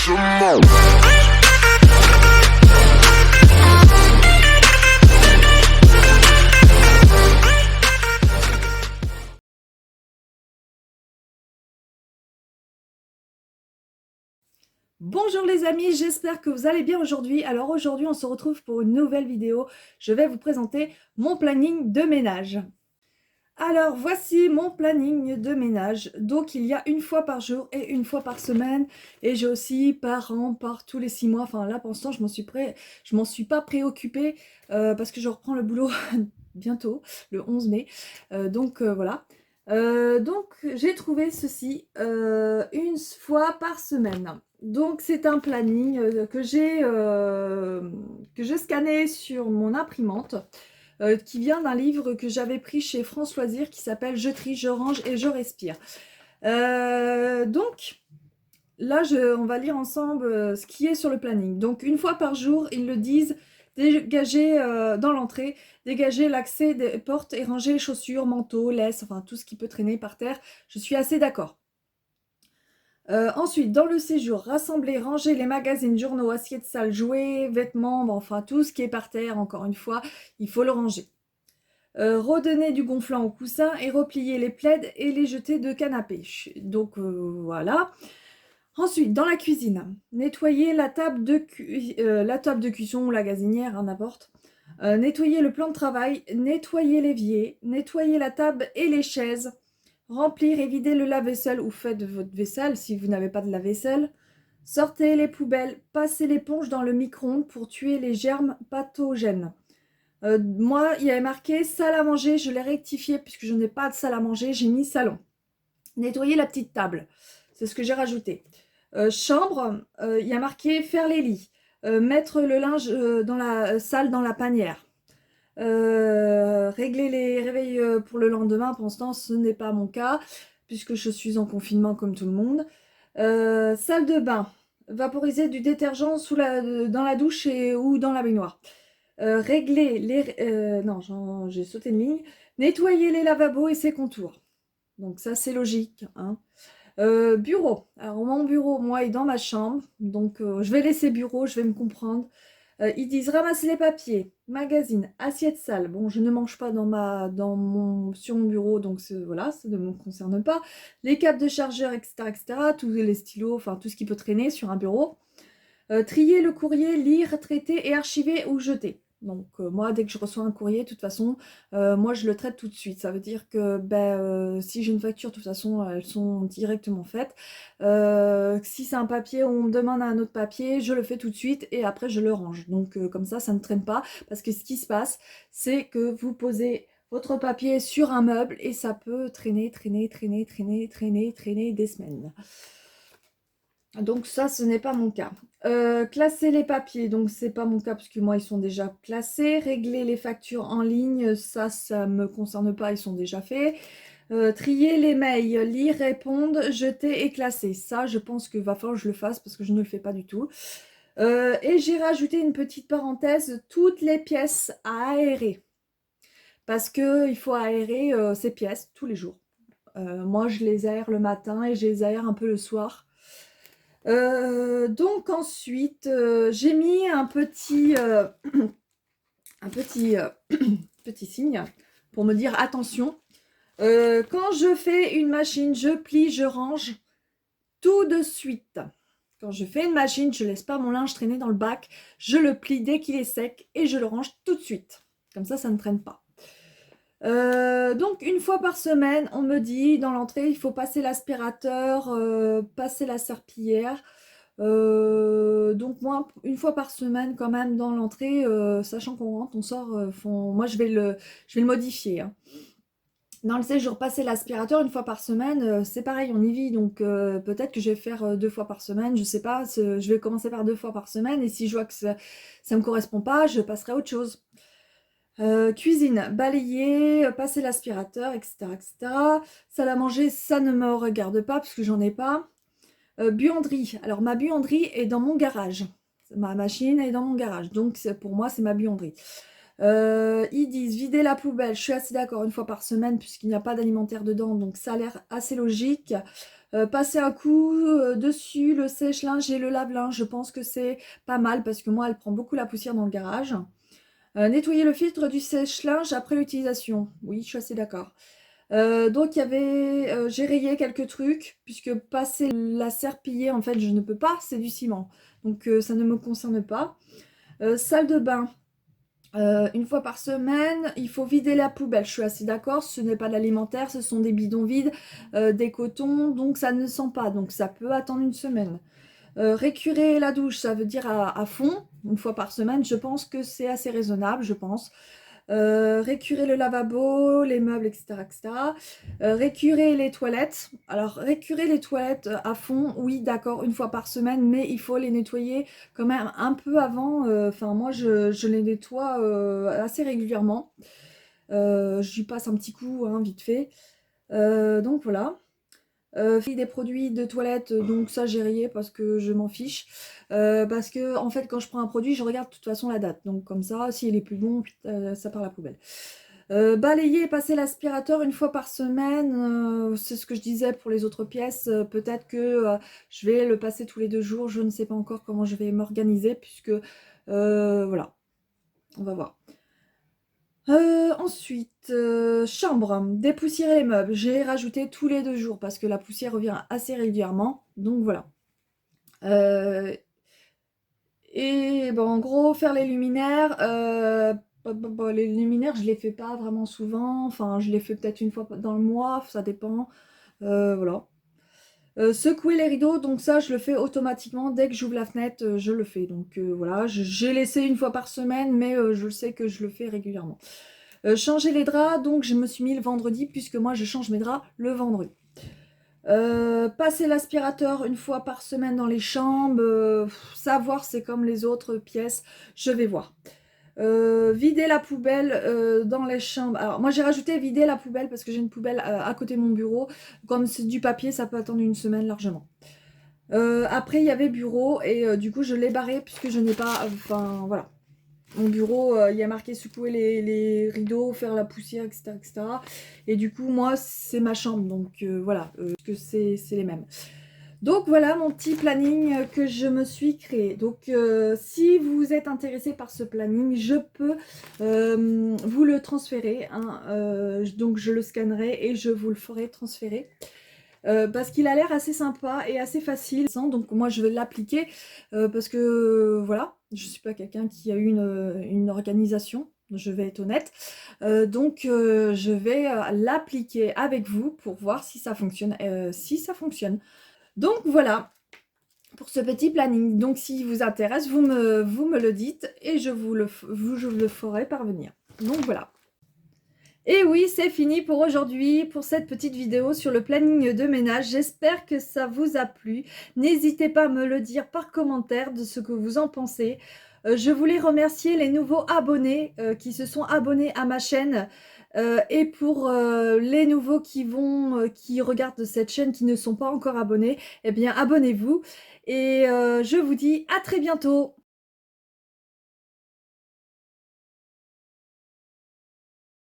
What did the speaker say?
some more. Bonjour les amis, j'espère que vous allez bien aujourd'hui. Alors aujourd'hui on se retrouve pour une nouvelle vidéo. Je vais vous présenter mon planning de ménage. Alors voici mon planning de ménage. Donc il y a une fois par jour et une fois par semaine. Et j'ai aussi par an, par tous les 6 mois. Enfin là pour l'instant je m'en suis pas préoccupée parce que je reprends le boulot bientôt, le 11 mai. Voilà. Donc j'ai trouvé ceci une fois par semaine. Donc c'est un planning que j'ai scanné sur mon imprimante qui vient d'un livre que j'avais pris chez France Loisirs qui s'appelle Je trie, je range et je respire. Donc là on va lire ensemble ce qui est sur le planning. Donc une fois par jour ils le disent, dégager dans l'entrée, dégager l'accès des portes et ranger les chaussures, manteaux, laisse, enfin tout ce qui peut traîner par terre. Je suis assez d'accord. Ensuite, dans le séjour, rassembler, ranger les magazines, journaux, assiettes, salles, jouets, vêtements, enfin tout ce qui est par terre, encore une fois, il faut le ranger. Redonner du gonflant au coussin et replier les plaids et les jeter de canapé. Donc voilà. Ensuite, dans la cuisine, nettoyer la table de cuisson ou la gazinière, hein, n'importe. Nettoyer le plan de travail, nettoyer l'évier, nettoyer la table et les chaises, remplir et vider le lave-vaisselle ou faites votre vaisselle si vous n'avez pas de lave-vaisselle. Sortez les poubelles, passez l'éponge dans le micro-ondes pour tuer les germes pathogènes. Moi, il y avait marqué salle à manger, je l'ai rectifié puisque je n'ai pas de salle à manger, j'ai mis salon. Nettoyer la petite table, c'est ce que j'ai rajouté. Chambre, il y a marqué faire les lits, mettre le linge dans la salle dans la panière. Régler les réveils pour le lendemain, pour l'instant ce n'est pas mon cas puisque je suis en confinement comme tout le monde. Salle de bain, vaporiser du détergent dans la douche ou dans la baignoire. Régler les... non, j'ai sauté une ligne. Nettoyer les lavabos et ses contours. Donc ça c'est logique, hein. Bureau. Alors mon bureau, moi, est dans ma chambre. Donc je vais laisser bureau, je vais me comprendre. Ils disent ramasser les papiers, magazines, assiettes sales. Bon, je ne mange pas sur mon bureau, donc voilà, ça ne me concerne pas. Les câbles de chargeur, etc., etc., tous les stylos, enfin tout ce qui peut traîner sur un bureau. Trier le courrier, lire, traiter et archiver ou jeter. Donc moi, dès que je reçois un courrier, de toute façon, moi je le traite tout de suite. Ça veut dire que si j'ai une facture, de toute façon, elles sont directement faites. Si c'est un papier où on me demande un autre papier, je le fais tout de suite et après je le range. Donc comme ça ne traîne pas. Parce que ce qui se passe, c'est que vous posez votre papier sur un meuble et ça peut traîner des semaines. Donc ça, ce n'est pas mon cas. Classer les papiers, donc c'est pas mon cas parce que moi ils sont déjà classés. Régler les factures en ligne, ça me concerne pas, ils sont déjà faits. Trier les mails, lire, répondre, jeter et classer. Ça, je pense qu'il va falloir que je le fasse parce que je ne le fais pas du tout. Et j'ai rajouté une petite parenthèse, toutes les pièces à aérer. Parce qu'il faut aérer ces pièces tous les jours. Moi, je les aère le matin et je les aère un peu le soir. Donc ensuite, j'ai mis un petit, petit signe pour me dire attention. Quand je fais une machine, je plie, je range tout de suite. Quand je fais une machine, je ne laisse pas mon linge traîner dans le bac. Je le plie dès qu'il est sec et je le range tout de suite. Comme ça ne traîne pas. Donc une fois par semaine, on me dit dans l'entrée, il faut passer l'aspirateur, passer la serpillière. Donc moi, une fois par semaine quand même dans l'entrée, sachant qu'on rentre, on sort, moi je vais le modifier, hein. Dans le séjour, passer l'aspirateur une fois par semaine, c'est pareil, on y vit, donc peut-être que je vais faire 2 fois par semaine, je sais pas, je vais commencer par 2 fois par semaine, et si je vois que ça me correspond pas, je passerai à autre chose. Cuisine, balayer, passer l'aspirateur, etc., etc. Salle à manger, ça ne me regarde pas, parce que j'en ai pas. Buanderie. Alors, ma buanderie est dans mon garage. Ma machine est dans mon garage. Donc, pour moi, c'est ma buanderie. Ils disent vider la poubelle. Je suis assez d'accord, une fois par semaine, puisqu'il n'y a pas d'alimentaire dedans. Donc, ça a l'air assez logique. Passer un coup dessus le sèche-linge et le lave-linge, je pense que c'est pas mal parce que moi, elle prend beaucoup la poussière dans le garage. Nettoyer le filtre du sèche-linge après l'utilisation. Oui, je suis assez d'accord. Donc, j'ai rayé quelques trucs, puisque passer la serpillier, en fait, je ne peux pas, c'est du ciment. Donc, ça ne me concerne pas. Salle de bain. Une fois par semaine, il faut vider la poubelle. Je suis assez d'accord, ce n'est pas de l'alimentaire, ce sont des bidons vides, des cotons, donc ça ne sent pas, donc ça peut attendre une semaine. Récurer la douche, ça veut dire à fond, une fois par semaine, je pense que c'est assez raisonnable, je pense. Récurer le lavabo, les meubles, etc. etc. Récurer les toilettes. Alors, récurer les toilettes à fond, oui, d'accord, une fois par semaine, mais il faut les nettoyer quand même un peu avant. Enfin, moi, je les nettoie assez régulièrement. J'y passe un petit coup, hein, vite fait. Donc, voilà. Des produits de toilette, donc ça j'ai rayé parce que je m'en fiche. Parce que en fait quand je prends un produit, je regarde de toute façon la date. Donc comme ça, s'il est plus bon, ça part à la poubelle. Balayer et passer l'aspirateur une fois par semaine, c'est ce que je disais pour les autres pièces. Peut-être que je vais le passer tous les 2 jours. Je ne sais pas encore comment je vais m'organiser puisque voilà, on va voir. Ensuite, chambre, dépoussiérer les meubles. J'ai rajouté tous les 2 jours parce que la poussière revient assez régulièrement, donc voilà. Et bon, en gros, faire les luminaires, les luminaires, je les fais pas vraiment souvent. Enfin, je les fais peut-être une fois dans le mois, ça dépend. Voilà. Secouer les rideaux, donc ça, je le fais automatiquement. Dès que j'ouvre la fenêtre, je le fais. Donc voilà, j'ai laissé une fois par semaine, mais je sais que je le fais régulièrement. Changer les draps, donc je me suis mis le vendredi, puisque moi, je change mes draps le vendredi. Passer l'aspirateur une fois par semaine dans les chambres, savoir c'est comme les autres pièces, je vais voir. Vider la poubelle dans les chambres. Alors moi j'ai rajouté vider la poubelle parce que j'ai une poubelle à côté de mon bureau. Comme c'est du papier, ça peut attendre une semaine largement. Après il y avait bureau et du coup je l'ai barré puisque je n'ai pas... Enfin voilà. Mon bureau, il y a marqué secouer les rideaux, faire la poussière, etc. etc. Et du coup, moi, c'est ma chambre. Donc voilà, que c'est les mêmes. Donc voilà mon petit planning que je me suis créé. Donc si vous êtes intéressé par ce planning, je peux vous le transférer, hein. Donc je le scannerai et je vous le ferai transférer. Parce qu'il a l'air assez sympa et assez facile. Donc moi je vais l'appliquer parce que voilà, je suis pas quelqu'un qui a eu une organisation, je vais être honnête. Donc je vais l'appliquer avec vous pour voir si ça fonctionne. Si ça fonctionne. Donc voilà pour ce petit planning. Donc s'il vous intéresse, vous me le dites et je je le ferai parvenir. Donc voilà. Et oui, c'est fini pour aujourd'hui, pour cette petite vidéo sur le planning de ménage. J'espère que ça vous a plu. N'hésitez pas à me le dire par commentaire de ce que vous en pensez. Je voulais remercier les nouveaux abonnés qui se sont abonnés à ma chaîne. Et pour les nouveaux qui regardent cette chaîne, qui ne sont pas encore abonnés, eh bien abonnez-vous. Et je vous dis à très bientôt.